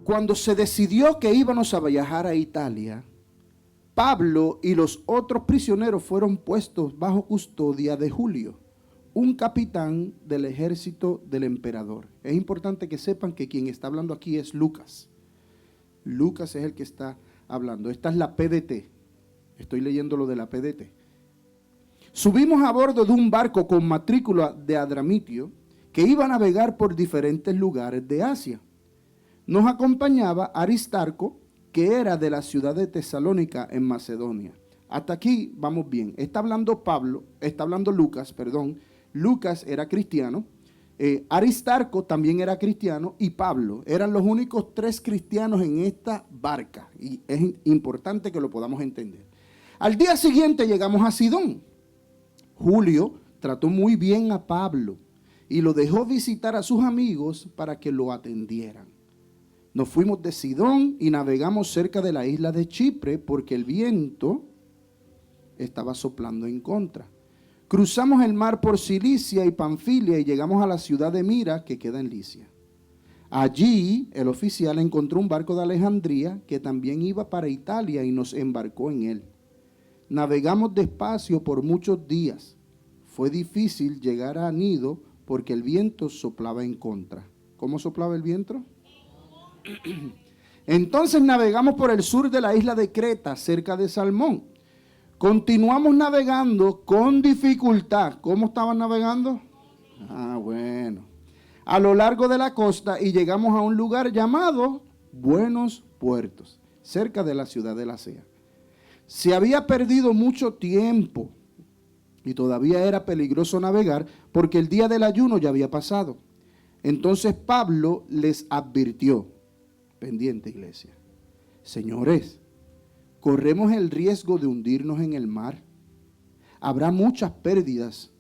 Cuando se decidió que íbamos a viajar a Italia, Pablo y los otros prisioneros fueron puestos bajo custodia de Julio, un capitán del ejército del emperador. Es importante que sepan que quien está hablando aquí es Lucas. Lucas es el que está hablando. Esta es la PDT. Estoy leyendo lo de la PDT. Subimos a bordo de un barco con matrícula de Adramitio que iba a navegar por diferentes lugares de Asia. Nos acompañaba Aristarco, que era de la ciudad de Tesalónica en Macedonia. Hasta aquí vamos bien. Está hablando Lucas, perdón. Lucas era cristiano, Aristarco también era cristiano y Pablo. Eran los únicos 3 cristianos en esta barca. Y es importante que lo podamos entender. Al día siguiente llegamos a Sidón. Julio trató muy bien a Pablo y lo dejó visitar a sus amigos para que lo atendieran. Nos fuimos de Sidón y navegamos cerca de la isla de Chipre porque el viento estaba soplando en contra. Cruzamos el mar por Cilicia y Panfilia y llegamos a la ciudad de Mira, que queda en Licia. Allí el oficial encontró un barco de Alejandría que también iba para Italia y nos embarcó en él. Navegamos despacio por muchos días. Fue difícil llegar a Nido porque el viento soplaba en contra. ¿Cómo soplaba el viento? Entonces navegamos por el sur de la isla de Creta, cerca de Salmón. Continuamos navegando con dificultad. ¿Cómo estaban navegando? Bueno. A lo largo de la costa y llegamos a un lugar llamado Buenos Puertos, cerca de la ciudad de Lasea. Se había perdido mucho tiempo y todavía era peligroso navegar porque el día del ayuno ya había pasado. Entonces Pablo les advirtió, pendiente iglesia, señores, corremos el riesgo de hundirnos en el mar. Habrá muchas pérdidas,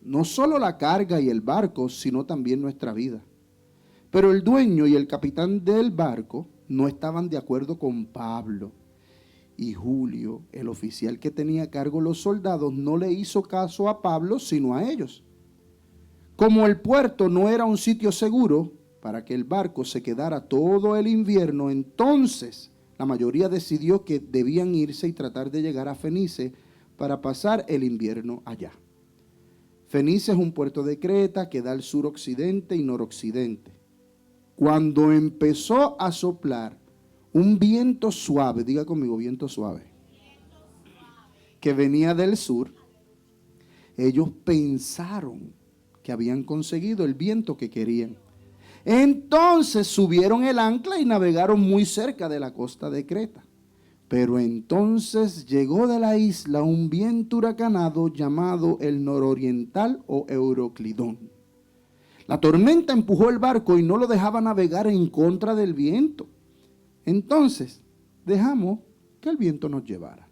no solo la carga y el barco, sino también nuestra vida. Pero el dueño y el capitán del barco no estaban de acuerdo con Pablo. Y Julio, el oficial que tenía a cargo los soldados, no le hizo caso a Pablo, sino a ellos. Como el puerto no era un sitio seguro para que el barco se quedara todo el invierno, entonces la mayoría decidió que debían irse y tratar de llegar a Fenice para pasar el invierno allá. Fenice es un puerto de Creta que da al suroccidente y noroccidente. Cuando empezó a soplar un viento suave, diga conmigo, viento suave, que venía del sur, ellos pensaron que habían conseguido el viento que querían. Entonces subieron el ancla y navegaron muy cerca de la costa de Creta. Pero entonces llegó de la isla un viento huracanado llamado el nororiental o Euroclidón. La tormenta empujó el barco y no lo dejaba navegar en contra del viento. Entonces dejamos que el viento nos llevara.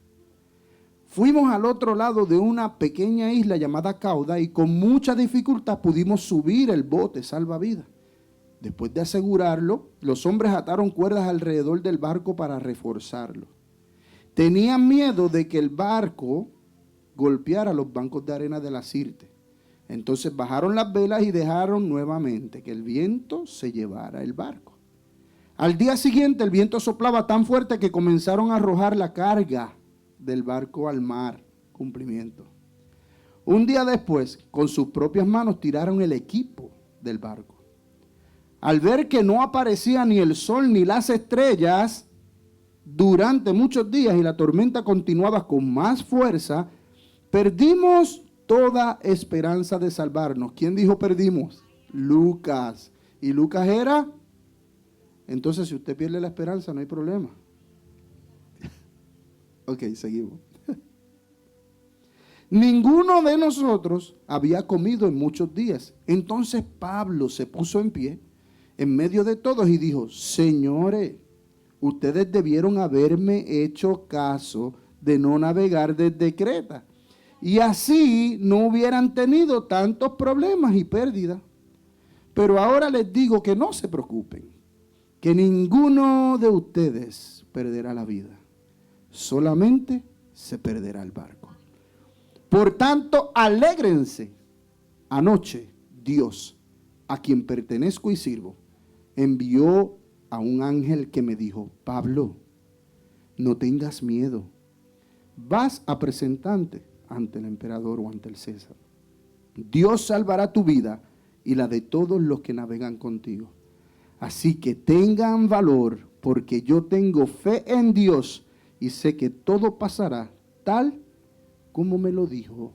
Fuimos al otro lado de una pequeña isla llamada Cauda y con mucha dificultad pudimos subir el bote salvavidas. Después de asegurarlo, los hombres ataron cuerdas alrededor del barco para reforzarlo. Tenían miedo de que el barco golpeara los bancos de arena de la Sirte. Entonces bajaron las velas y dejaron nuevamente que el viento se llevara el barco. Al día siguiente el viento soplaba tan fuerte que comenzaron a arrojar la carga del barco al mar. Cumplimiento. Un día después, con sus propias manos tiraron el equipo del barco. Al ver que no aparecía ni el sol ni las estrellas durante muchos días y la tormenta continuaba con más fuerza, perdimos toda esperanza de salvarnos. ¿Quién dijo perdimos? Lucas. ¿Y Lucas era? Entonces, si usted pierde la esperanza, no hay problema. Ok, seguimos. Ninguno de nosotros había comido en muchos días. Entonces Pablo se puso en pie en medio de todos y dijo, señores, ustedes debieron haberme hecho caso de no navegar desde Creta. Y así no hubieran tenido tantos problemas y pérdidas. Pero ahora les digo que no se preocupen, que ninguno de ustedes perderá la vida. Solamente se perderá el barco. Por tanto, alégrense. Anoche Dios, a quien pertenezco y sirvo, envió a un ángel que me dijo: Pablo, no tengas miedo. Vas a presentarte ante el emperador o ante el César. Dios salvará tu vida y la de todos los que navegan contigo. Así que tengan valor, porque yo tengo fe en Dios y sé que todo pasará tal como me lo dijo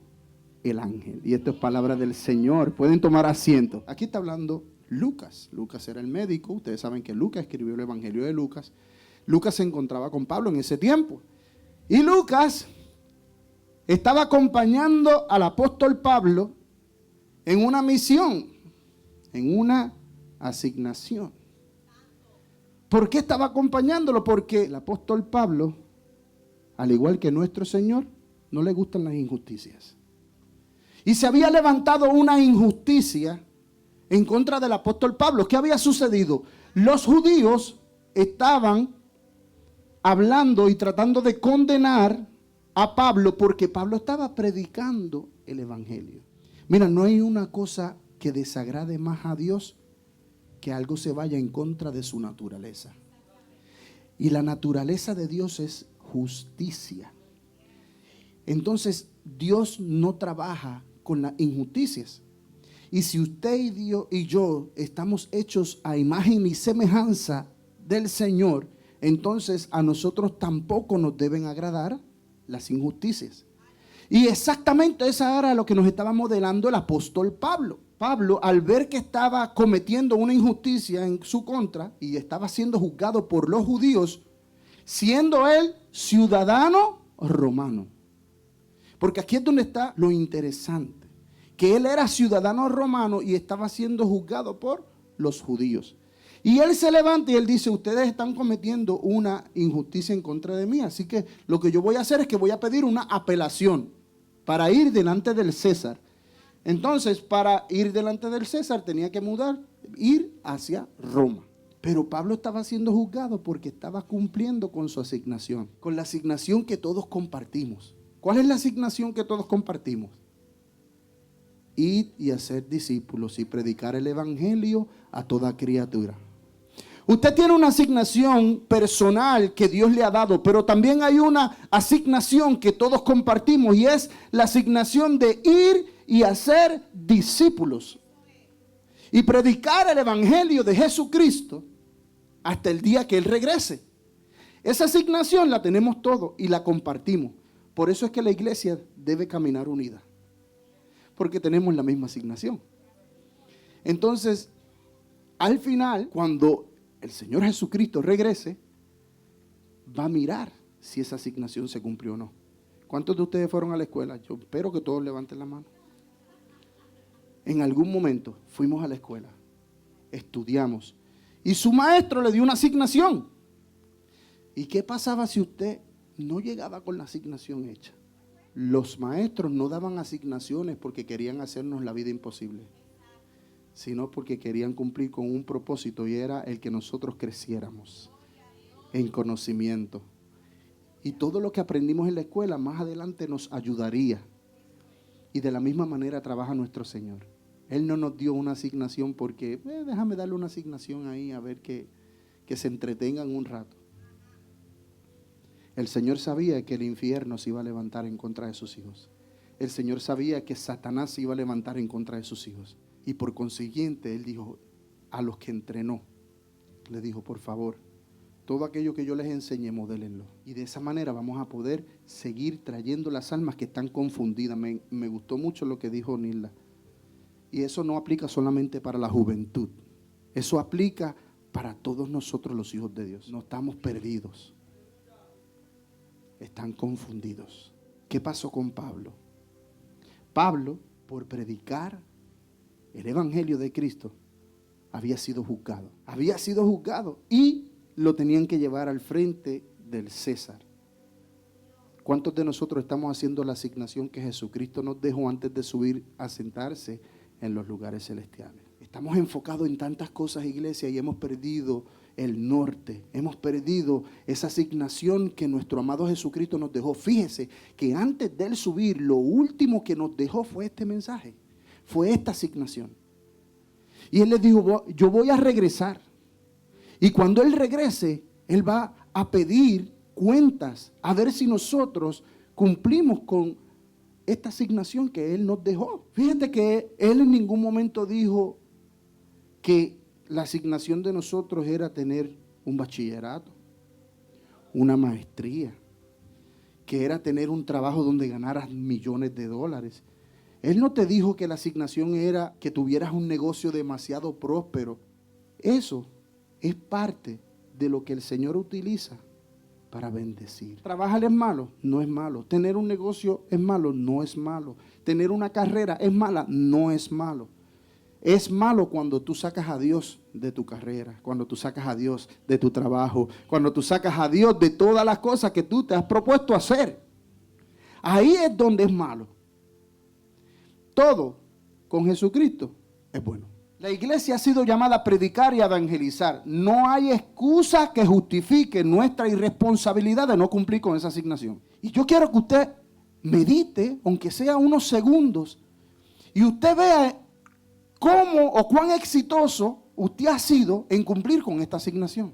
el ángel. Y esto es palabra del Señor. Pueden tomar asiento. Aquí está hablando Lucas. Lucas era el médico. Ustedes saben que Lucas escribió el Evangelio de Lucas. Lucas se encontraba con Pablo en ese tiempo. Y Lucas estaba acompañando al apóstol Pablo en una misión, en una asignación. ¿Por qué estaba acompañándolo? Porque el apóstol Pablo, al igual que nuestro Señor, no le gustan las injusticias. Y se había levantado una injusticia en contra del apóstol Pablo. ¿Qué había sucedido? Los judíos estaban hablando y tratando de condenar a Pablo porque Pablo estaba predicando el evangelio. Mira, no hay una cosa que desagrade más a Dios que algo se vaya en contra de su naturaleza. Y la naturaleza de Dios es justicia. Entonces, Dios no trabaja con las injusticias. Y si usted y yo estamos hechos a imagen y semejanza del Señor, entonces a nosotros tampoco nos deben agradar las injusticias. Y exactamente esa era lo que nos estaba modelando el apóstol Pablo. Pablo, al ver que estaba cometiendo una injusticia en su contra y estaba siendo juzgado por los judíos, siendo él ciudadano romano. Porque aquí es donde está lo interesante, que él era ciudadano romano y estaba siendo juzgado por los judíos. Y él se levanta y él dice: ustedes están cometiendo una injusticia en contra de mí, así que lo que yo voy a hacer es que voy a pedir una apelación para ir delante del César. Entonces, para ir delante del César tenía que ir hacia Roma. Pero Pablo estaba siendo juzgado porque estaba cumpliendo con su asignación, con la asignación que todos compartimos. ¿Cuál es la asignación que todos compartimos? Ir y hacer discípulos y predicar el evangelio a toda criatura. Usted tiene una asignación personal que Dios le ha dado, pero también hay una asignación que todos compartimos y es la asignación de ir y hacer discípulos y predicar el evangelio de Jesucristo hasta el día que Él regrese. Esa asignación la tenemos todos y la compartimos. Por eso es que la iglesia debe caminar unida, porque tenemos la misma asignación. Entonces, al final, cuando el Señor Jesucristo regrese, va a mirar si esa asignación se cumplió o no. ¿Cuántos de ustedes fueron a la escuela? Yo espero que todos levanten la mano. En algún momento fuimos a la escuela, estudiamos, y su maestro le dio una asignación. ¿Y qué pasaba si usted no llegaba con la asignación hecha? Los maestros no daban asignaciones porque querían hacernos la vida imposible, sino porque querían cumplir con un propósito, y era el que nosotros creciéramos en conocimiento. Y todo lo que aprendimos en la escuela más adelante nos ayudaría. Y de la misma manera trabaja nuestro Señor. Él no nos dio una asignación porque déjame darle una asignación ahí a ver que se entretengan un rato. El Señor sabía que el infierno se iba a levantar en contra de sus hijos. El Señor sabía que Satanás se iba a levantar en contra de sus hijos. Y por consiguiente, Él dijo a los que entrenó, le dijo: por favor, todo aquello que yo les enseñé, modélenlo. Y de esa manera vamos a poder seguir trayendo las almas que están confundidas. Me gustó mucho lo que dijo Nilda. Y eso no aplica solamente para la juventud. Eso aplica para todos nosotros los hijos de Dios. No estamos perdidos. Están confundidos. ¿Qué pasó con Pablo? Pablo, por predicar el evangelio de Cristo, había sido juzgado. Había sido juzgado y lo tenían que llevar al frente del César. ¿Cuántos de nosotros estamos haciendo la asignación que Jesucristo nos dejó antes de subir a sentarse en los lugares celestiales? Estamos enfocados en tantas cosas, iglesia, y hemos perdido el norte. Hemos perdido esa asignación que nuestro amado Jesucristo nos dejó. Fíjese que antes de Él subir, lo último que nos dejó fue este mensaje. Fue esta asignación. Y Él les dijo: yo voy a regresar. Y cuando Él regrese, Él va a pedir cuentas, a ver si nosotros cumplimos con esta asignación que Él nos dejó. Fíjate que Él en ningún momento dijo que la asignación de nosotros era tener un bachillerato, una maestría, que era tener un trabajo donde ganaras millones de dólares. Él no te dijo que la asignación era que tuvieras un negocio demasiado próspero. Eso es parte de lo que el Señor utiliza para bendecir. ¿Trabajar es malo? No es malo. ¿Tener un negocio es malo? No es malo. ¿Tener una carrera es mala? No es malo. Es malo cuando tú sacas a Dios de tu carrera, cuando tú sacas a Dios de tu trabajo, cuando tú sacas a Dios de todas las cosas que tú te has propuesto hacer. Ahí es donde es malo. Todo con Jesucristo es bueno. La iglesia ha sido llamada a predicar y a evangelizar. No hay excusa que justifique nuestra irresponsabilidad de no cumplir con esa asignación. Y yo quiero que usted medite, aunque sea unos segundos, y usted vea cómo o cuán exitoso usted ha sido en cumplir con esta asignación.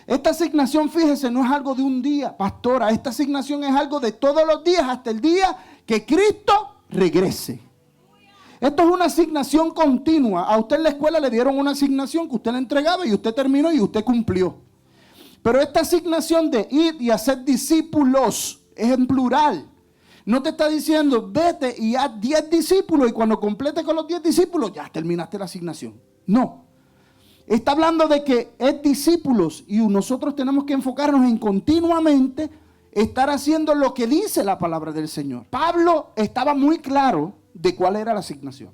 Esta asignación, fíjese, no es algo de un día, pastora. Esta asignación es algo de todos los días hasta el día que Cristo regrese. Esto es una asignación continua. A usted en la escuela le dieron una asignación que usted le entregaba y usted terminó y usted cumplió. Pero esta asignación de ir y hacer discípulos es en plural. No te está diciendo vete y haz 10 discípulos y cuando complete con los 10 discípulos ya terminaste la asignación. No. Está hablando de que es discípulos y nosotros tenemos que enfocarnos en continuamente estar haciendo lo que dice la palabra del Señor. Pablo estaba muy claro de cuál era la asignación.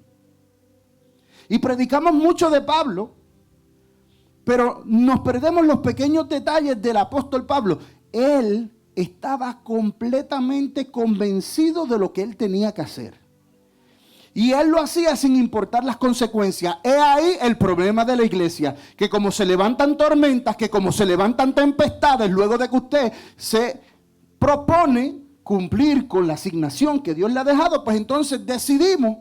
Y predicamos mucho de Pablo, pero nos perdemos los pequeños detalles del apóstol Pablo. Él estaba completamente convencido de lo que él tenía que hacer. Y él lo hacía sin importar las consecuencias. He ahí el problema de la iglesia, que como se levantan tormentas, que como se levantan tempestades, luego de que usted se propone cumplir con la asignación que Dios le ha dejado, pues entonces decidimos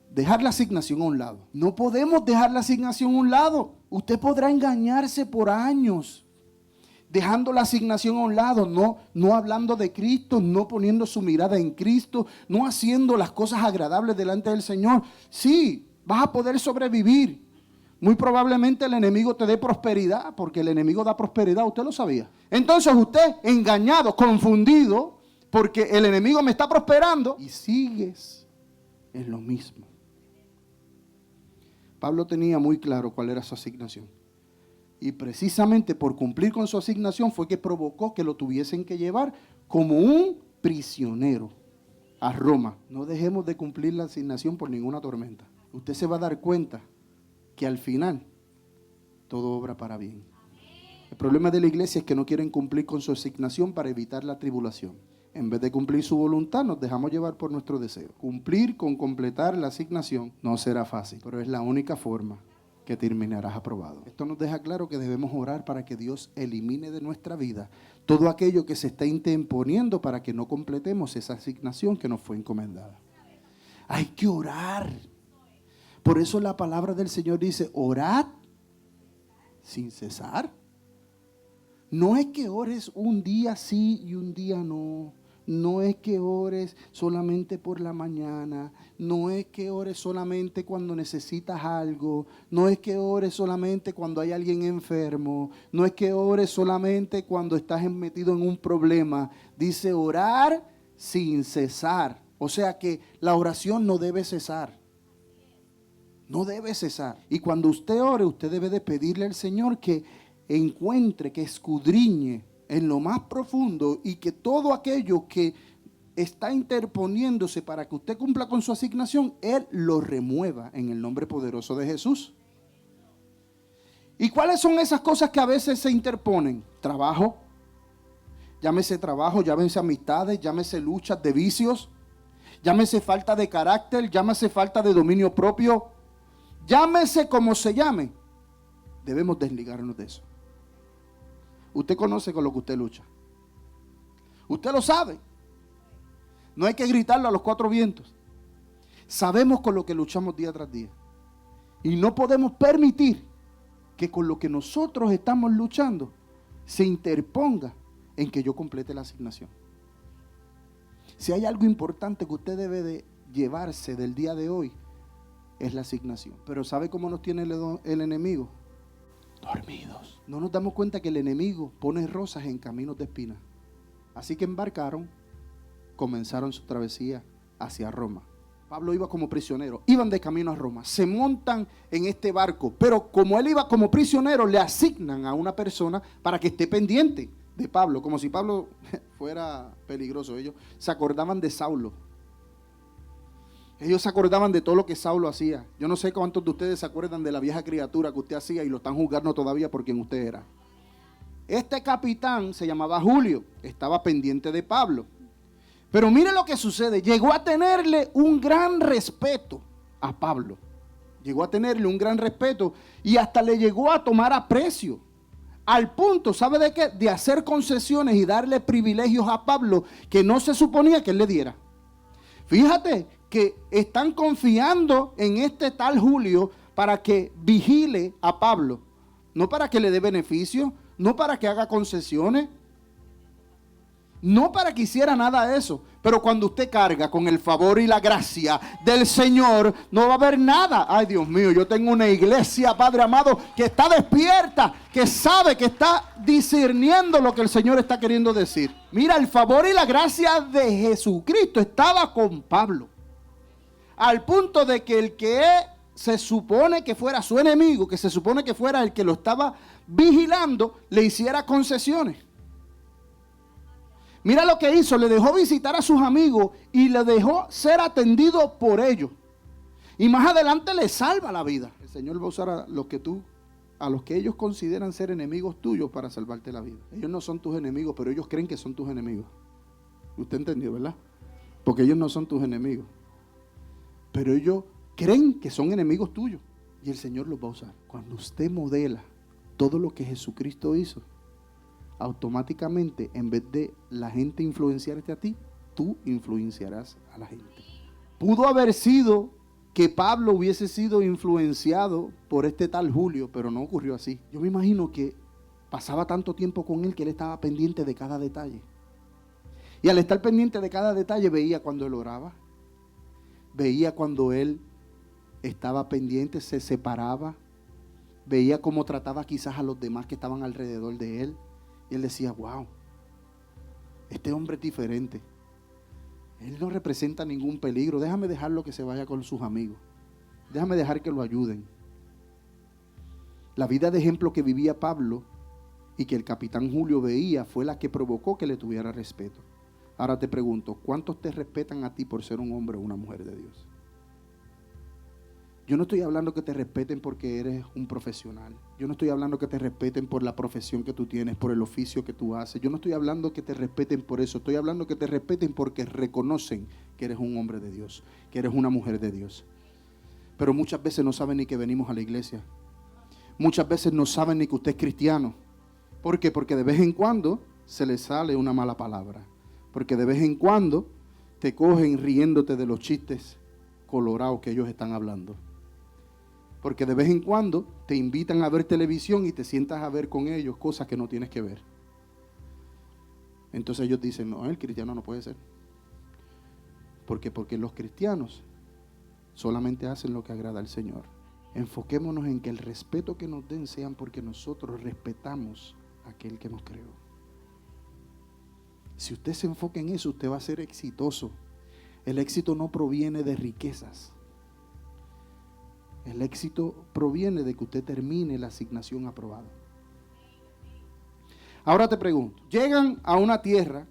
dejar la asignación a un lado. No podemos dejar la asignación a un lado. Usted podrá engañarse por años dejando la asignación a un lado, no hablando de Cristo, no poniendo su mirada en Cristo, no haciendo las cosas agradables delante del Señor. Sí, vas a poder sobrevivir. Muy probablemente el enemigo te dé prosperidad, porque el enemigo da prosperidad, usted lo sabía. Entonces usted, engañado, confundido, porque el enemigo me está prosperando y sigues en lo mismo. Pablo tenía muy claro cuál era su asignación. Y precisamente por cumplir con su asignación fue que provocó que lo tuviesen que llevar como un prisionero a Roma. No dejemos de cumplir la asignación por ninguna tormenta. Usted se va a dar cuenta que al final todo obra para bien. El problema de la iglesia es que no quieren cumplir con su asignación para evitar la tribulación. En vez de cumplir su voluntad, nos dejamos llevar por nuestro deseo. Cumplir con completar la asignación no será fácil, pero es la única forma que terminarás aprobado. Esto nos deja claro que debemos orar para que Dios elimine de nuestra vida todo aquello que se está interponiendo para que no completemos esa asignación que nos fue encomendada. Hay que orar. Por eso la palabra del Señor dice, orad sin cesar. No es que ores un día sí y un día no. No es que ores solamente por la mañana. No es que ores solamente cuando necesitas algo. No es que ores solamente cuando hay alguien enfermo. No es que ores solamente cuando estás metido en un problema. Dice orar sin cesar. O sea que la oración no debe cesar. No debe cesar. Y cuando usted ore, usted debe de pedirle al Señor que encuentre, que escudriñe en lo más profundo y que todo aquello que está interponiéndose para que usted cumpla con su asignación, Él lo remueva en el nombre poderoso de Jesús. ¿Y cuáles son esas cosas que a veces se interponen? Trabajo, llámese amistades, llámese luchas de vicios, llámese falta de carácter, llámese falta de dominio propio, llámese como se llame. Debemos desligarnos de eso. Usted conoce con lo que usted lucha. Usted lo sabe. No hay que gritarlo a los cuatro vientos. Sabemos con lo que luchamos día tras día. Y no podemos permitir que con lo que nosotros estamos luchando se interponga en que yo complete la asignación. Si hay algo importante que usted debe de llevarse del día de hoy, es la asignación. Pero ¿sabe cómo nos tiene el enemigo? Dormidos. No nos damos cuenta que el enemigo pone rosas en caminos de espinas. Así que embarcaron, comenzaron su travesía hacia Roma. Pablo iba como prisionero, iban de camino a Roma, se montan en este barco, pero como él iba como prisionero, le asignan a una persona para que esté pendiente de Pablo, como si Pablo fuera peligroso. Ellos se acordaban de Saulo. Ellos se acordaban de todo lo que Saulo hacía. Yo no sé cuántos de ustedes se acuerdan de la vieja criatura que usted hacía y lo están juzgando todavía por quien usted era. Este capitán se llamaba Julio, estaba pendiente de Pablo. Pero mire lo que sucede, llegó a tenerle un gran respeto a Pablo. Llegó a tenerle un gran respeto y hasta le llegó a tomar aprecio. Al punto, ¿sabe de qué? De hacer concesiones y darle privilegios a Pablo que no se suponía que él le diera. Fíjate que están confiando en este tal Julio para que vigile a Pablo. No para que le dé beneficio, no para que haga concesiones, no para que hiciera nada de eso. Pero cuando usted carga con el favor y la gracia del Señor, no va a haber nada. Ay, Dios mío, yo tengo una iglesia, Padre amado, que está despierta, que sabe, que está discerniendo lo que el Señor está queriendo decir. Mira, el favor y la gracia de Jesucristo estaba con Pablo. Al punto de que el que se supone que fuera su enemigo, que se supone que fuera el que lo estaba vigilando, le hiciera concesiones. Mira lo que hizo, le dejó visitar a sus amigos y le dejó ser atendido por ellos. Y más adelante le salva la vida. El Señor va a usar a los que ellos consideran ser enemigos tuyos para salvarte la vida. Ellos no son tus enemigos, pero ellos creen que son tus enemigos. Usted entendió, ¿verdad? Porque ellos no son tus enemigos, pero ellos creen que son enemigos tuyos. Y el Señor los va a usar. Cuando usted modela todo lo que Jesucristo hizo, automáticamente, en vez de la gente influenciarte a ti, tú influenciarás a la gente. Pudo haber sido que Pablo hubiese sido influenciado por este tal Julio, pero no ocurrió así. Yo me imagino que pasaba tanto tiempo con él que él estaba pendiente de cada detalle. Y al estar pendiente de cada detalle, veía cuando él oraba, veía cuando él estaba pendiente, se separaba, veía cómo trataba quizás a los demás que estaban alrededor de él. Y él decía, wow, este hombre es diferente. Él no representa ningún peligro. Déjame dejarlo que se vaya con sus amigos. Déjame dejar que lo ayuden. La vida de ejemplo que vivía Pablo y que el capitán Julio veía fue la que provocó que le tuviera respeto. Ahora te pregunto, ¿cuántos te respetan a ti por ser un hombre o una mujer de Dios? Yo no estoy hablando que te respeten porque eres un profesional. Yo no estoy hablando que te respeten por la profesión que tú tienes, por el oficio que tú haces. Yo no estoy hablando que te respeten por eso. Estoy hablando que te respeten porque reconocen que eres un hombre de Dios, que eres una mujer de Dios. Pero muchas veces no saben ni que venimos a la iglesia. Muchas veces no saben ni que usted es cristiano. ¿Por qué? Porque de vez en cuando se les sale una mala palabra. Porque de vez en cuando te cogen riéndote de los chistes colorados que ellos están hablando. Porque de vez en cuando te invitan a ver televisión y te sientas a ver con ellos cosas que no tienes que ver. Entonces ellos dicen, no, el cristiano no puede ser. ¿Por qué? Porque los cristianos solamente hacen lo que agrada al Señor. Enfoquémonos en que el respeto que nos den sean porque nosotros respetamos a aquel que nos creó. Si usted se enfoca en eso, usted va a ser exitoso. El éxito no proviene de riquezas. El éxito proviene de que usted termine la asignación aprobada. Ahora te pregunto, llegan a una tierra,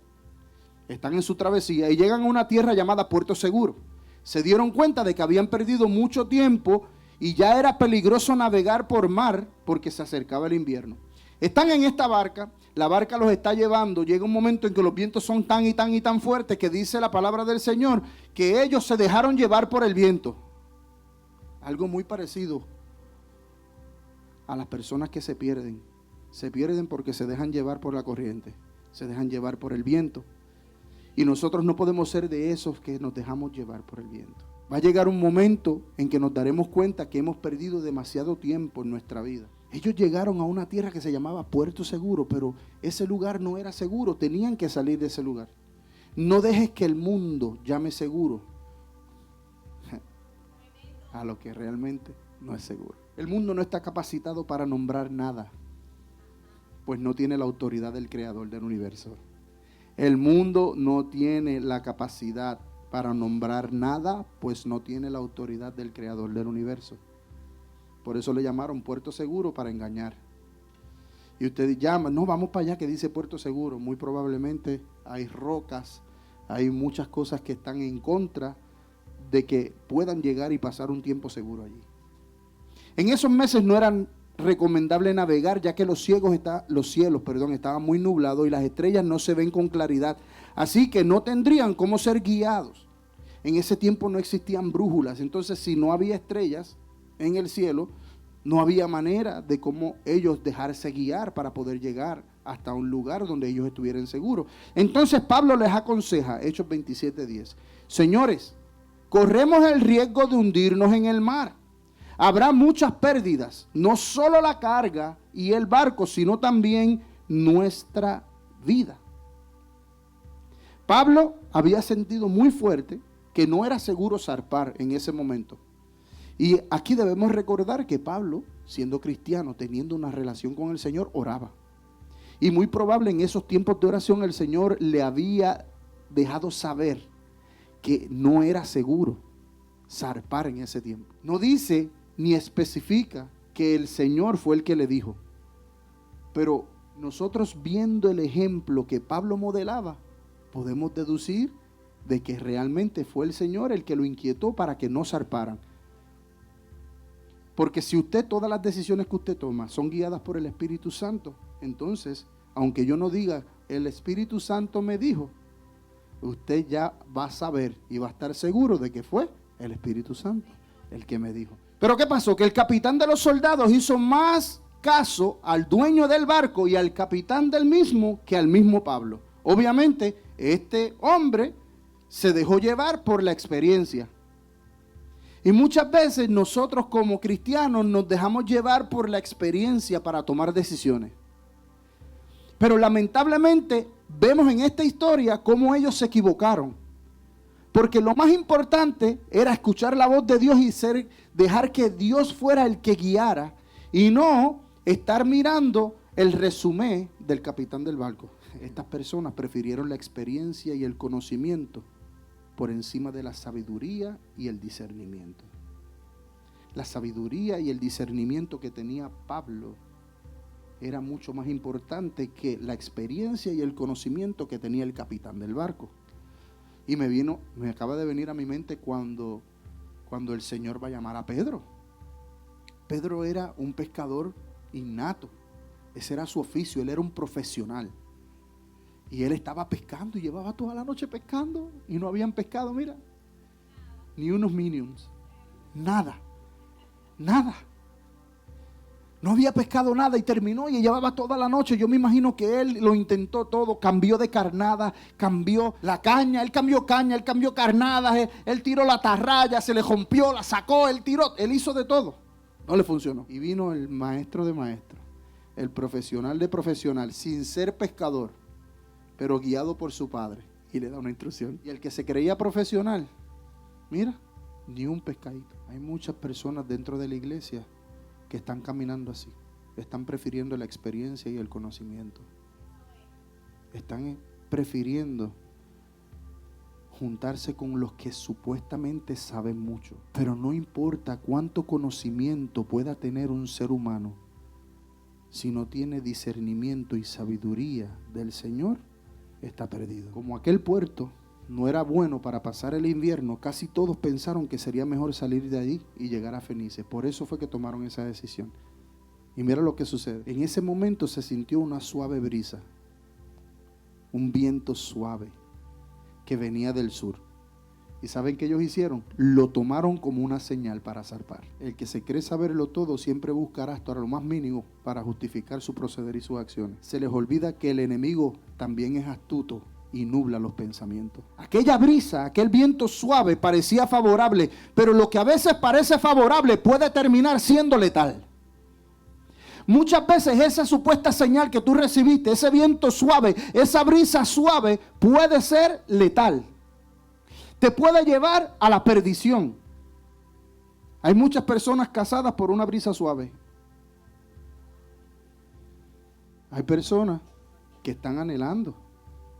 están en su travesía y llegan a una tierra llamada Puerto Seguro. Se dieron cuenta de que habían perdido mucho tiempo y ya era peligroso navegar por mar porque se acercaba el invierno. Están en esta barca, la barca los está llevando, llega un momento en que los vientos son tan y tan y tan fuertes que dice la palabra del Señor que ellos se dejaron llevar por el viento. Algo muy parecido a las personas que se pierden. Se pierden porque se dejan llevar por la corriente, se dejan llevar por el viento. Y nosotros no podemos ser de esos que nos dejamos llevar por el viento. Va a llegar un momento en que nos daremos cuenta que hemos perdido demasiado tiempo en nuestra vida. Ellos llegaron a una tierra que se llamaba Puerto Seguro, pero ese lugar no era seguro, tenían que salir de ese lugar. No dejes que el mundo llame seguro a lo que realmente no es seguro. El mundo no está capacitado para nombrar nada, pues no tiene la autoridad del creador del universo. El mundo no tiene la capacidad para nombrar nada, pues no tiene la autoridad del creador del universo. Por eso le llamaron Puerto Seguro, para engañar. Y usted llama, no, vamos para allá que dice Puerto Seguro. Muy probablemente hay rocas, hay muchas cosas que están en contra de que puedan llegar y pasar un tiempo seguro allí. En esos meses no eran recomendable navegar, ya que los cielos estaban muy nublados y las estrellas no se ven con claridad. Así que no tendrían cómo ser guiados. En ese tiempo no existían brújulas, entonces si no había estrellas en el cielo, no había manera de cómo ellos dejarse guiar para poder llegar hasta un lugar donde ellos estuvieran seguros. Entonces Pablo les aconseja, Hechos 27:10, señores, corremos el riesgo de hundirnos en el mar. Habrá muchas pérdidas, no solo la carga y el barco, sino también nuestra vida. Pablo había sentido muy fuerte que no era seguro zarpar en ese momento. Y aquí debemos recordar que Pablo, siendo cristiano, teniendo una relación con el Señor, oraba. Y muy probable en esos tiempos de oración el Señor le había dejado saber que no era seguro zarpar en ese tiempo. No dice ni especifica que el Señor fue el que le dijo. Pero nosotros, viendo el ejemplo que Pablo modelaba, podemos deducir de que realmente fue el Señor el que lo inquietó para que no zarparan. Porque si todas las decisiones que usted toma son guiadas por el Espíritu Santo, entonces, aunque yo no diga, el Espíritu Santo me dijo, usted ya va a saber y va a estar seguro de que fue el Espíritu Santo el que me dijo. Pero ¿qué pasó? Que el capitán de los soldados hizo más caso al dueño del barco y al capitán del mismo que al mismo Pablo. Obviamente, este hombre se dejó llevar por la experiencia. Y muchas veces nosotros como cristianos nos dejamos llevar por la experiencia para tomar decisiones. Pero lamentablemente vemos en esta historia cómo ellos se equivocaron. Porque lo más importante era escuchar la voz de Dios y dejar que Dios fuera el que guiara. Y no estar mirando el resumen del capitán del barco. Estas personas prefirieron la experiencia y el conocimiento por encima de la sabiduría y el discernimiento. La sabiduría y el discernimiento que tenía Pablo era mucho más importante que la experiencia y el conocimiento que tenía el capitán del barco. Y me acaba de venir a mi mente cuando el Señor va a llamar a Pedro. Pedro era un pescador innato. Ese era su oficio, él era un profesional. Y él estaba pescando y llevaba toda la noche pescando y no habían pescado, mira, ni unos minions, nada. No había pescado nada y terminó y llevaba toda la noche. Yo me imagino que él lo intentó todo, cambió de carnada, cambió la caña, él cambió carnadas, él tiró la tarraya, se le rompió, la sacó, él hizo de todo. No le funcionó. Y vino el maestro de maestros, el profesional de profesional, sin ser pescador, pero guiado por su padre, y le da una instrucción. Y el que se creía profesional, mira, ni un pescadito. Hay muchas personas dentro de la iglesia que están caminando así, están prefiriendo la experiencia y el conocimiento, están prefiriendo juntarse con los que supuestamente saben mucho. Pero no importa cuánto conocimiento pueda tener un ser humano, si no tiene discernimiento y sabiduría del Señor, está perdido. Como aquel puerto no era bueno para pasar el invierno, casi todos pensaron que sería mejor salir de allí y llegar a Fenice. Por eso fue que tomaron esa decisión. Y mira lo que sucede. En ese momento se sintió una suave brisa, un viento suave que venía del sur. ¿Y saben qué ellos hicieron? Lo tomaron como una señal para zarpar. El que se cree saberlo todo siempre buscará hasta lo más mínimo para justificar su proceder y sus acciones. Se les olvida que el enemigo también es astuto y nubla los pensamientos. Aquella brisa, aquel viento suave parecía favorable, pero lo que a veces parece favorable puede terminar siendo letal. Muchas veces esa supuesta señal que tú recibiste, ese viento suave, esa brisa suave, puede ser letal. Te puede llevar a la perdición. Hay muchas personas casadas por una brisa suave. Hay personas que están anhelando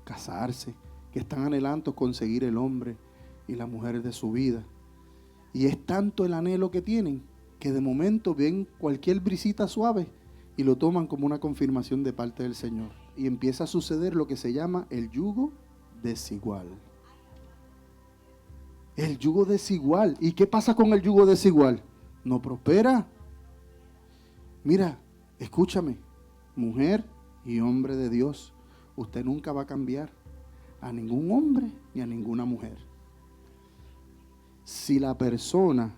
casarse, que están anhelando conseguir el hombre y la mujer de su vida. Y es tanto el anhelo que tienen que de momento ven cualquier brisita suave y lo toman como una confirmación de parte del Señor. Y empieza a suceder lo que se llama el yugo desigual. El yugo desigual. ¿Y qué pasa con el yugo desigual? No prospera. Mira, escúchame, mujer y hombre de Dios, usted nunca va a cambiar a ningún hombre ni a ninguna mujer. Si la persona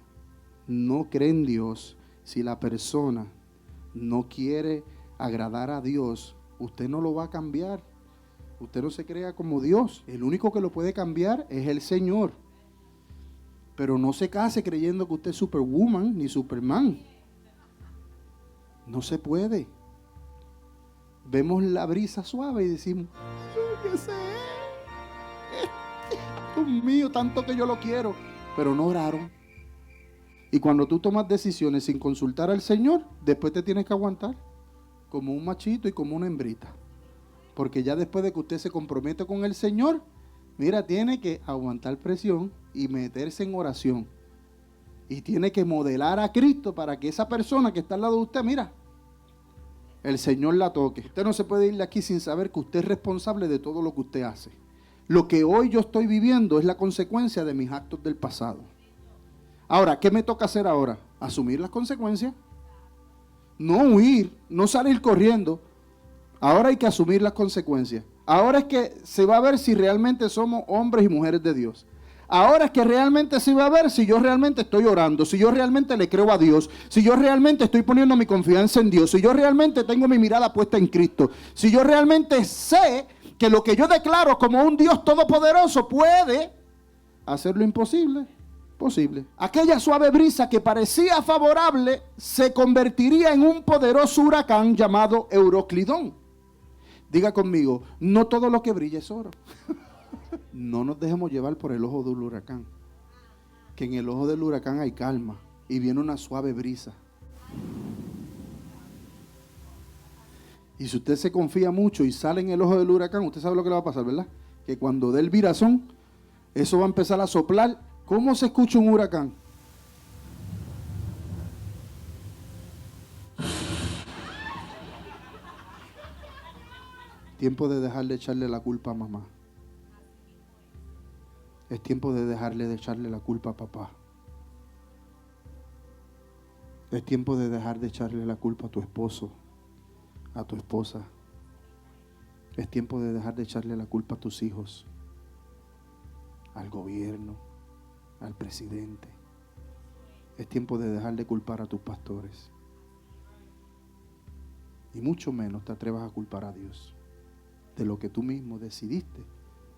no cree en Dios, si la persona no quiere agradar a Dios, usted no lo va a cambiar. Usted no se crea como Dios. El único que lo puede cambiar es el Señor. Pero no se case creyendo que usted es Superwoman ni Superman. No se puede. Vemos la brisa suave y decimos, yo qué sé, Dios mío, tanto que yo lo quiero. Pero no oraron. Y cuando tú tomas decisiones sin consultar al Señor, después te tienes que aguantar como un machito y como una hembrita. Porque ya después de que usted se compromete con el Señor, mira, tiene que aguantar presión y meterse en oración. Y tiene que modelar a Cristo para que esa persona que está al lado de usted, mira, el Señor la toque. Usted no se puede ir de aquí sin saber que usted es responsable de todo lo que usted hace. Lo que hoy yo estoy viviendo es la consecuencia de mis actos del pasado. Ahora, ¿qué me toca hacer ahora? Asumir las consecuencias. No huir, no salir corriendo. Ahora hay que asumir las consecuencias. Ahora es que se va a ver si realmente somos hombres y mujeres de Dios. Ahora es que realmente se va a ver si yo realmente estoy orando, si yo realmente le creo a Dios, si yo realmente estoy poniendo mi confianza en Dios, si yo realmente tengo mi mirada puesta en Cristo, si yo realmente sé que lo que yo declaro como un Dios todopoderoso puede hacer lo imposible posible. Aquella suave brisa que parecía favorable se convertiría en un poderoso huracán llamado Euroclidón. Diga conmigo, no todo lo que brilla es oro. No nos dejemos llevar por el ojo del huracán. Que en el ojo del huracán hay calma y viene una suave brisa. Y si usted se confía mucho y sale en el ojo del huracán, usted sabe lo que le va a pasar, ¿verdad? Que cuando dé el virazón, eso va a empezar a soplar. ¿Cómo se escucha un huracán? Tiempo de dejar de echarle la culpa a mamá. Es tiempo de dejarle de echarle la culpa a papá. Es tiempo de dejar de echarle la culpa a tu esposo, a tu esposa. Es tiempo de dejar de echarle la culpa a tus hijos, al gobierno, al presidente. Es tiempo de dejar de culpar a tus pastores. Y mucho menos te atrevas a culpar a Dios de lo que tú mismo decidiste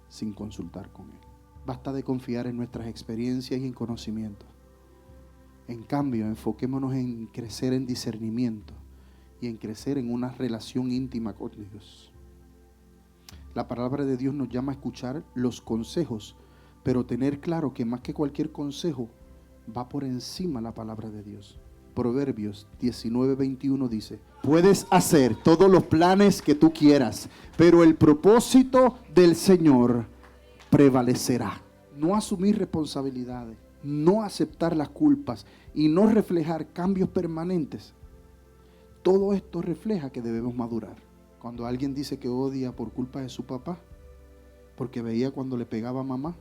sin consultar con Él. Basta de confiar en nuestras experiencias y en conocimiento. En cambio, enfoquémonos en crecer en discernimiento y en crecer en una relación íntima con Dios. La palabra de Dios nos llama a escuchar los consejos, pero tener claro que más que cualquier consejo va por encima la palabra de Dios. Proverbios 19:21 dice: puedes hacer todos los planes que tú quieras, pero el propósito del Señor prevalecerá. No asumir responsabilidades, no aceptar las culpas y no reflejar cambios permanentes. Todo esto refleja que debemos madurar. Cuando alguien dice que odia por culpa de su papá, porque veía cuando le pegaba a mamá,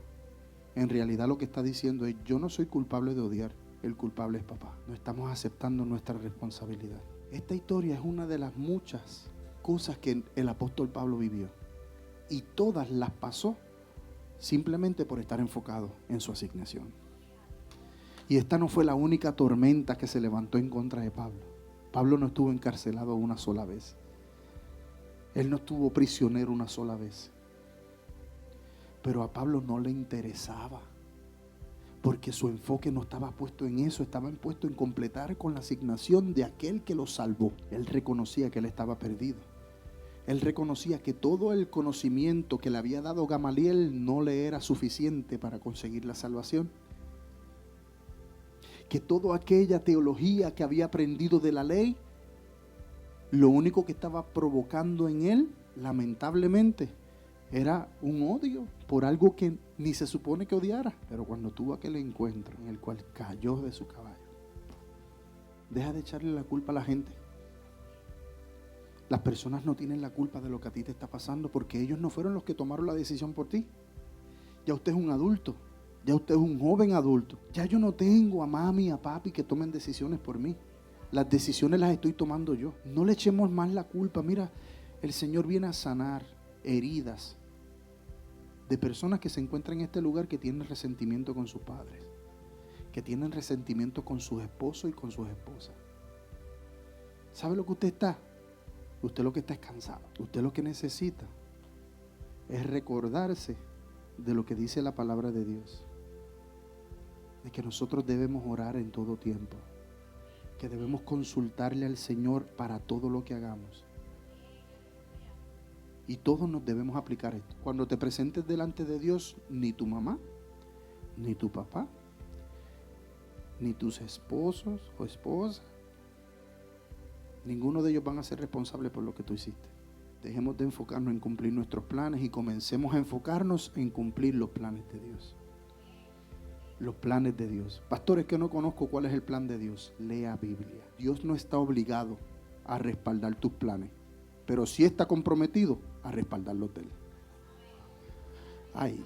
en realidad lo que está diciendo es: yo no soy culpable de odiar, el culpable es papá. No estamos aceptando nuestra responsabilidad. Esta historia es una de las muchas cosas que el apóstol Pablo vivió, y todas las pasó simplemente por estar enfocado en su asignación. Y esta no fue la única tormenta que se levantó en contra de Pablo. Pablo no estuvo encarcelado una sola vez. Él no estuvo prisionero una sola vez. Pero a Pablo no le interesaba, Porque su enfoque no estaba puesto en eso, estaba puesto en completar con la asignación de aquel que lo salvó. Él reconocía que él estaba perdido. Él reconocía que todo el conocimiento que le había dado Gamaliel no le era suficiente para conseguir la salvación. Que toda aquella teología que había aprendido de la ley, lo único que estaba provocando en él, lamentablemente, era un odio por algo que ni se supone que odiara. Pero cuando tuvo aquel encuentro en el cual cayó de su caballo, deja de echarle la culpa a la gente. Las personas no tienen la culpa de lo que a ti te está pasando, porque ellos no fueron los que tomaron la decisión por ti. Ya usted es un adulto, ya usted es un joven adulto. Ya yo no tengo a mami, a papi que tomen decisiones por mí. Las decisiones las estoy tomando yo. No le echemos más la culpa. Mira, el Señor viene a sanar heridas de personas que se encuentran en este lugar, que tienen resentimiento con sus padres, que tienen resentimiento con sus esposos y con sus esposas. ¿Sabe lo que usted está? Usted lo que está es cansado. Usted lo que necesita es recordarse de lo que dice la palabra de Dios, de que nosotros debemos orar en todo tiempo, que debemos consultarle al Señor para todo lo que hagamos. Y todos nos debemos aplicar esto. Cuando te presentes delante de Dios, ni tu mamá, ni tu papá, ni tus esposos o esposas, ninguno de ellos van a ser responsables por lo que tú hiciste. Dejemos de enfocarnos en cumplir nuestros planes y comencemos a enfocarnos en cumplir los planes de Dios. Los planes de Dios. Pastores, que no conozco cuál es el plan de Dios. Lea Biblia. Dios no está obligado a respaldar tus planes, pero sí está comprometido a respaldar los de él. Ay.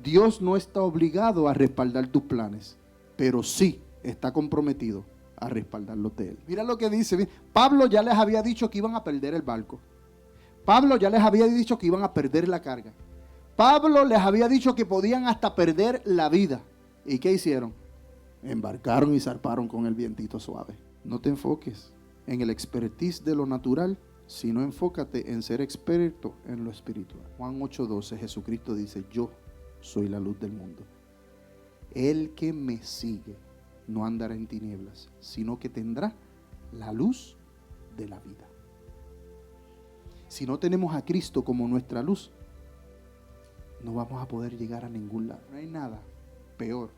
Dios no está obligado a respaldar tus planes, pero sí está comprometido a respaldar los de él. Mira lo que dice. Pablo ya les había dicho que iban a perder el barco. Pablo ya les había dicho que iban a perder la carga. Pablo les había dicho que podían hasta perder la vida. ¿Y qué hicieron? Embarcaron y zarparon con el vientito suave. No te enfoques en el expertise de lo natural, sino enfócate en ser experto en lo espiritual. Juan 8:12, Jesucristo dice: yo soy la luz del mundo. El que me sigue no andará en tinieblas, sino que tendrá la luz de la vida. Si no tenemos a Cristo como nuestra luz, no vamos a poder llegar a ningún lado. No hay nada peor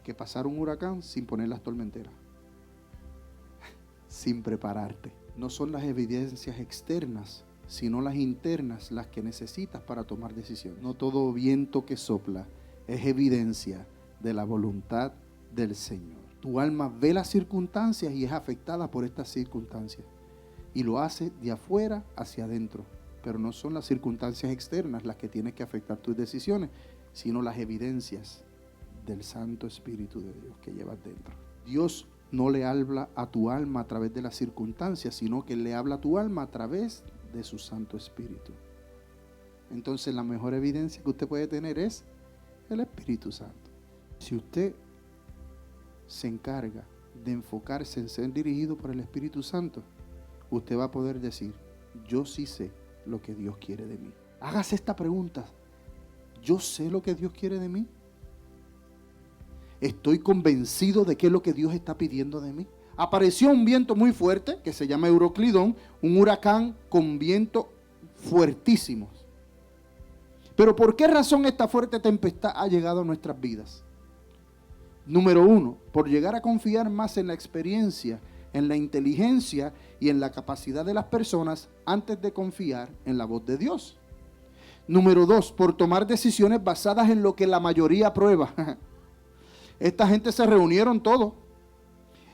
que pasar un huracán sin poner las tormenteras, sin prepararte. No son las evidencias externas, sino las internas las que necesitas para tomar decisiones. No todo viento que sopla es evidencia de la voluntad del Señor. Tu alma ve las circunstancias y es afectada por estas circunstancias, y lo hace de afuera hacia adentro. Pero no son las circunstancias externas las que tienen que afectar tus decisiones, sino las evidencias del Santo Espíritu de Dios que llevas dentro. Dios no le habla a tu alma a través de las circunstancias, sino que le habla a tu alma a través de su Santo Espíritu. Entonces la mejor evidencia que usted puede tener es el Espíritu Santo. Si usted se encarga de enfocarse en ser dirigido por el Espíritu Santo, usted va a poder decir: yo sí sé lo que Dios quiere de mí. Hágase esta pregunta: ¿yo sé lo que Dios quiere de mí? ¿Estoy convencido de qué es lo que Dios está pidiendo de mí? Apareció un viento muy fuerte que se llama Euroclidón, un huracán con viento fuertísimos. Pero ¿por qué razón esta fuerte tempestad ha llegado a nuestras vidas? Número uno, por llegar a confiar más en la experiencia, en la inteligencia y en la capacidad de las personas antes de confiar en la voz de Dios. Número dos, por tomar decisiones basadas en lo que la mayoría aprueba. Esta gente se reunieron todos.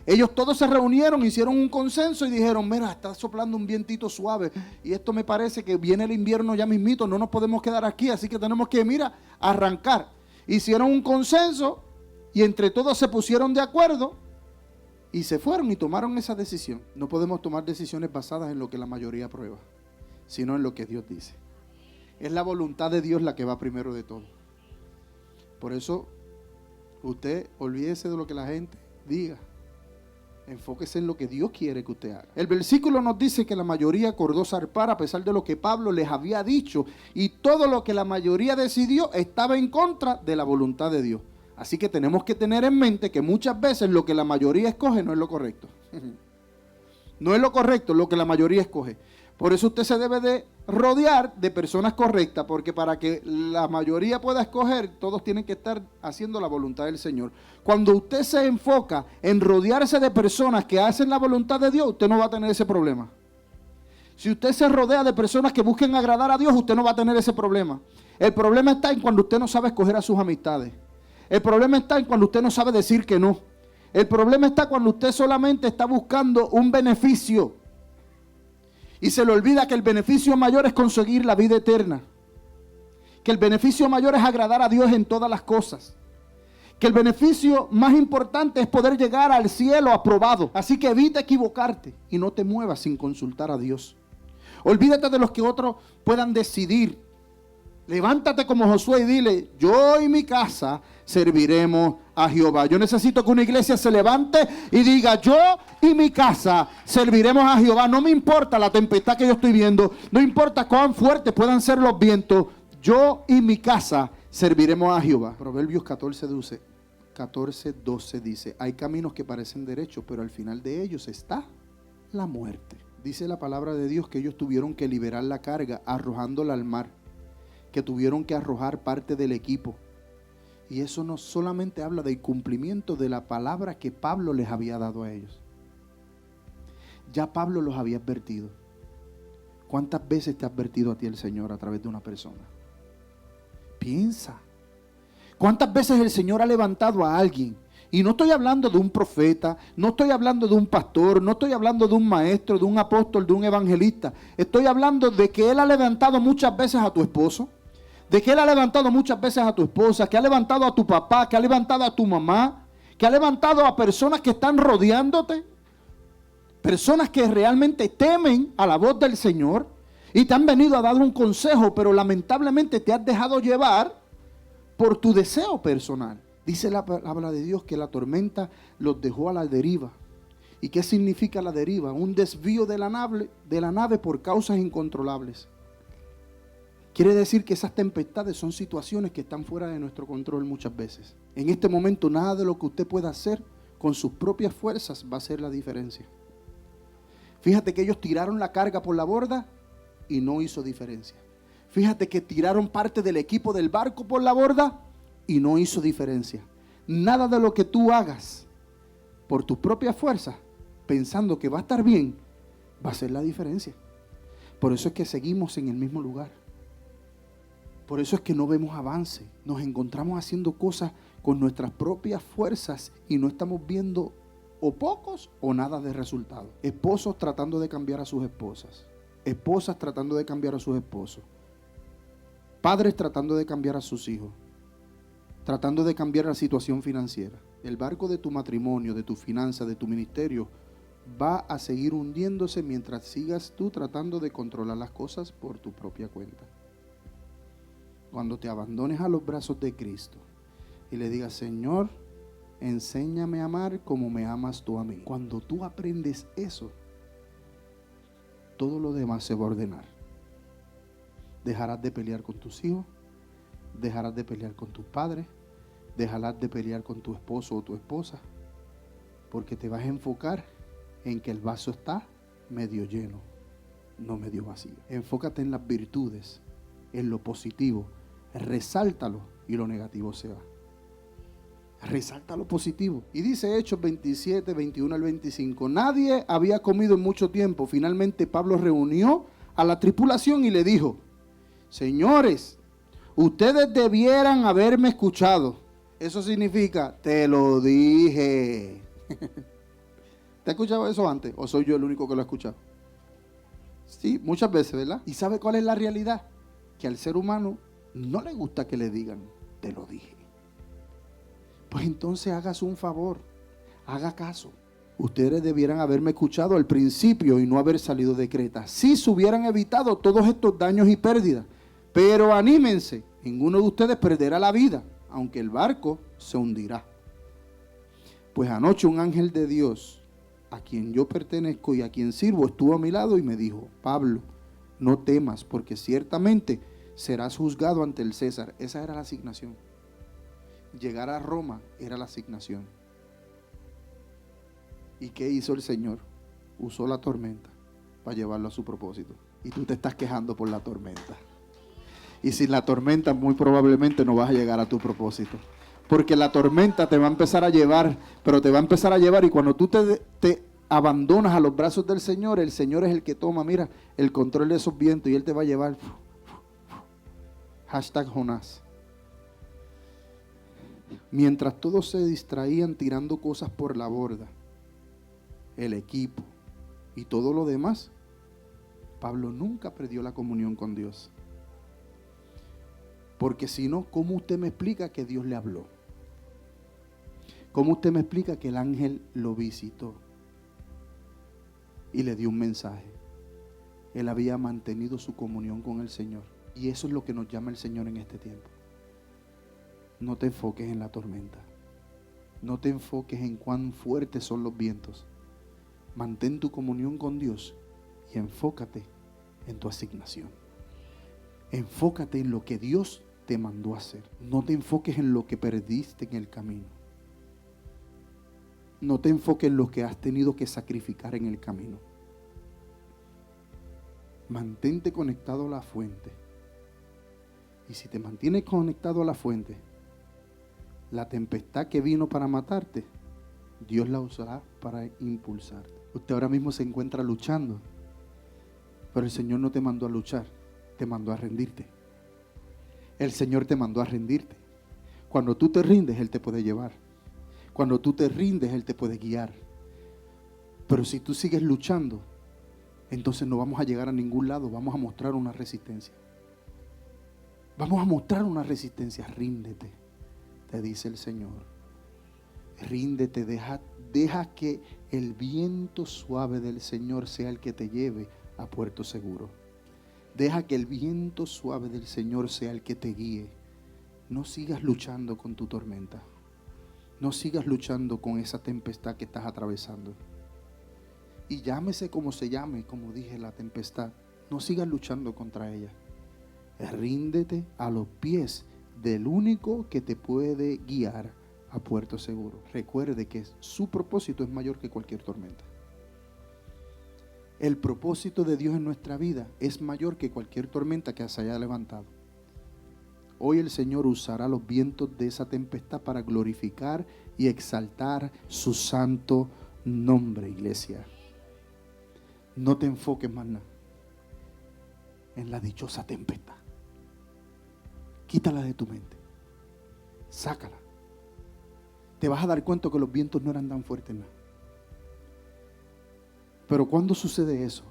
Ellos todos se reunieron, hicieron un consenso y dijeron: mira, está soplando un vientito suave y esto me parece que viene el invierno ya mismito, no nos podemos quedar aquí, así que tenemos que, arrancar. Hicieron un consenso y entre todos se pusieron de acuerdo y se fueron y tomaron esa decisión. No podemos tomar decisiones basadas en lo que la mayoría aprueba, sino en lo que Dios dice. Es la voluntad de Dios la que va primero de todo. Por eso, usted olvídese de lo que la gente diga. Enfóquese en lo que Dios quiere que usted haga. El versículo nos dice que la mayoría acordó zarpar a pesar de lo que Pablo les había dicho, y todo lo que la mayoría decidió estaba en contra de la voluntad de Dios. Así que tenemos que tener en mente que muchas veces lo que la mayoría escoge no es lo correcto. No es lo correcto lo que la mayoría escoge. Por eso usted se debe de rodear de personas correctas, porque para que la mayoría pueda escoger, todos tienen que estar haciendo la voluntad del Señor. Cuando usted se enfoca en rodearse de personas que hacen la voluntad de Dios, usted no va a tener ese problema. Si usted se rodea de personas que busquen agradar a Dios, usted no va a tener ese problema. El problema está en cuando usted no sabe escoger a sus amistades. El problema está en cuando usted no sabe decir que no. El problema está cuando usted solamente está buscando un beneficio y se le olvida que el beneficio mayor es conseguir la vida eterna, que el beneficio mayor es agradar a Dios en todas las cosas, que el beneficio más importante es poder llegar al cielo aprobado. Así que evita equivocarte y no te muevas sin consultar a Dios. Olvídate de los que otros puedan decidir. Levántate como Josué y dile: yo y mi casa serviremos a Jehová. Yo necesito que una iglesia se levante y diga: yo y mi casa serviremos a Jehová. No me importa la tempestad que yo estoy viendo, no importa cuán fuertes puedan ser los vientos, yo y mi casa serviremos a Jehová. Proverbios 14:12 dice: hay caminos que parecen derechos, pero al final de ellos está la muerte. Dice la palabra de Dios que ellos tuvieron que liberar la carga arrojándola al mar, que tuvieron que arrojar parte del equipo. Y eso no solamente habla del cumplimiento de la palabra que Pablo les había dado a ellos. Ya Pablo los había advertido. ¿Cuántas veces te ha advertido a ti el Señor a través de una persona? Piensa. ¿Cuántas veces el Señor ha levantado a alguien? Y no estoy hablando de un profeta, no estoy hablando de un pastor, no estoy hablando de un maestro, de un apóstol, de un evangelista. Estoy hablando de que Él ha levantado muchas veces a tu esposo, de que Él ha levantado muchas veces a tu esposa, que ha levantado a tu papá, que ha levantado a tu mamá, que ha levantado a personas que están rodeándote, personas que realmente temen a la voz del Señor y te han venido a dar un consejo, pero lamentablemente te has dejado llevar por tu deseo personal. Dice la palabra de Dios que la tormenta los dejó a la deriva. ¿Y qué significa la deriva? Un desvío de la nave por causas incontrolables. Quiere decir que esas tempestades son situaciones que están fuera de nuestro control muchas veces. En este momento nada de lo que usted pueda hacer con sus propias fuerzas va a hacer la diferencia. Fíjate que ellos tiraron la carga por la borda y no hizo diferencia. Fíjate que tiraron parte del equipo del barco por la borda y no hizo diferencia. Nada de lo que tú hagas por tus propias fuerzas, pensando que va a estar bien, va a hacer la diferencia. Por eso es que seguimos en el mismo lugar. Por eso es que no vemos avance. Nos encontramos haciendo cosas con nuestras propias fuerzas y no estamos viendo o pocos o nada de resultado. Esposos tratando de cambiar a sus esposas. Esposas tratando de cambiar a sus esposos. Padres tratando de cambiar a sus hijos. Tratando de cambiar la situación financiera. El barco de tu matrimonio, de tu finanza, de tu ministerio va a seguir hundiéndose mientras sigas tú tratando de controlar las cosas por tu propia cuenta. Cuando te abandones a los brazos de Cristo y le digas: Señor, enséñame a amar como me amas tú a mí. Cuando tú aprendes eso, todo lo demás se va a ordenar. Dejarás de pelear con tus hijos, dejarás de pelear con tus padres, dejarás de pelear con tu esposo o tu esposa, porque te vas a enfocar en que el vaso está medio lleno, no medio vacío. Enfócate en las virtudes, en lo positivo, resáltalo y lo negativo se va. Resalta lo positivo. Y dice Hechos 27, 21 al 25: nadie había comido en mucho tiempo. Finalmente Pablo reunió a la tripulación y le dijo: señores, ustedes debieran haberme escuchado. Eso significa: te lo dije. ¿Te has escuchado eso antes? ¿O soy yo el único que lo ha escuchado? Sí, muchas veces, ¿verdad? ¿Y sabe cuál es la realidad? Que al ser humano no le gusta que le digan: te lo dije. Pues entonces hágase un favor, haga caso. Ustedes debieran haberme escuchado al principio y no haber salido de Creta. Sí se hubieran evitado todos estos daños y pérdidas. Pero anímense, ninguno de ustedes perderá la vida, aunque el barco se hundirá. Pues anoche un ángel de Dios a quien yo pertenezco y a quien sirvo, estuvo a mi lado y me dijo: Pablo, no temas, porque ciertamente serás juzgado ante el César. Esa era la asignación. Llegar a Roma era la asignación. ¿Y qué hizo el Señor? Usó la tormenta para llevarlo a su propósito. Y tú te estás quejando por la tormenta. Y sin la tormenta muy probablemente no vas a llegar a tu propósito. Porque la tormenta te va a empezar a llevar, pero te va a empezar a llevar, y cuando tú te abandonas a los brazos del Señor, el Señor es el que toma, mira, el control de esos vientos y Él te va a llevar. Hashtag Jonás. Mientras todos se distraían tirando cosas por la borda, el equipo y todo lo demás, Pablo nunca perdió la comunión con Dios. Porque si no, ¿cómo usted me explica que Dios le habló? ¿Cómo usted me explica que el ángel lo visitó y le dio un mensaje? Él había mantenido su comunión con el Señor. Y eso es lo que nos llama el Señor en este tiempo. No te enfoques en la tormenta. No te enfoques en cuán fuertes son los vientos. Mantén tu comunión con Dios y enfócate en tu asignación. Enfócate en lo que Dios te mandó a hacer. No te enfoques en lo que perdiste en el camino. No te enfoques en lo que has tenido que sacrificar en el camino. Mantente conectado a la fuente. Y si te mantienes conectado a la fuente, la tempestad que vino para matarte, Dios la usará para impulsarte. Usted ahora mismo se encuentra luchando, pero el Señor no te mandó a luchar, te mandó a rendirte. El Señor te mandó a rendirte. Cuando tú te rindes, Él te puede llevar. Cuando tú te rindes, Él te puede guiar. Pero si tú sigues luchando, entonces no vamos a llegar a ningún lado. Vamos a mostrar una resistencia. Vamos a mostrar una resistencia. Ríndete, te dice el Señor. Ríndete, deja que el viento suave del Señor sea el que te lleve a puerto seguro. Deja que el viento suave del Señor sea el que te guíe. No sigas luchando con tu tormenta. No sigas luchando con esa tempestad que estás atravesando. Y llámese como se llame, como dije, la tempestad. No sigas luchando contra ella. Ríndete a los pies del único que te puede guiar a puerto seguro. Recuerde que su propósito es mayor que cualquier tormenta. El propósito de Dios en nuestra vida es mayor que cualquier tormenta que se haya levantado. Hoy el Señor usará los vientos de esa tempestad para glorificar y exaltar su santo nombre, iglesia. No te enfoques más nada en la dichosa tempestad. Quítala de tu mente. Sácala. Te vas a dar cuenta que los vientos no eran tan fuertes nada. Pero ¿cuándo sucede eso?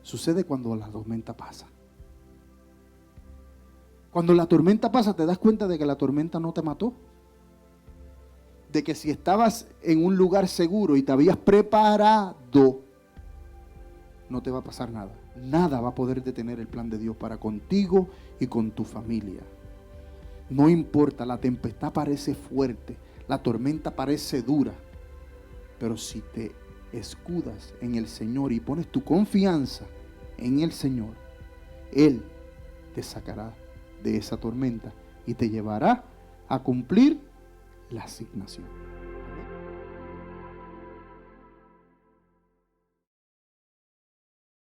Sucede cuando la tormenta pasa. Cuando la tormenta pasa, te das cuenta de que la tormenta no te mató. De que si estabas en un lugar seguro y te habías preparado, no te va a pasar nada. Nada va a poder detener el plan de Dios para contigo y con tu familia. No importa, la tempestad parece fuerte, la tormenta parece dura, pero si te escudas en el Señor y pones tu confianza en el Señor, Él te sacará de esa tormenta y te llevará a cumplir la asignación.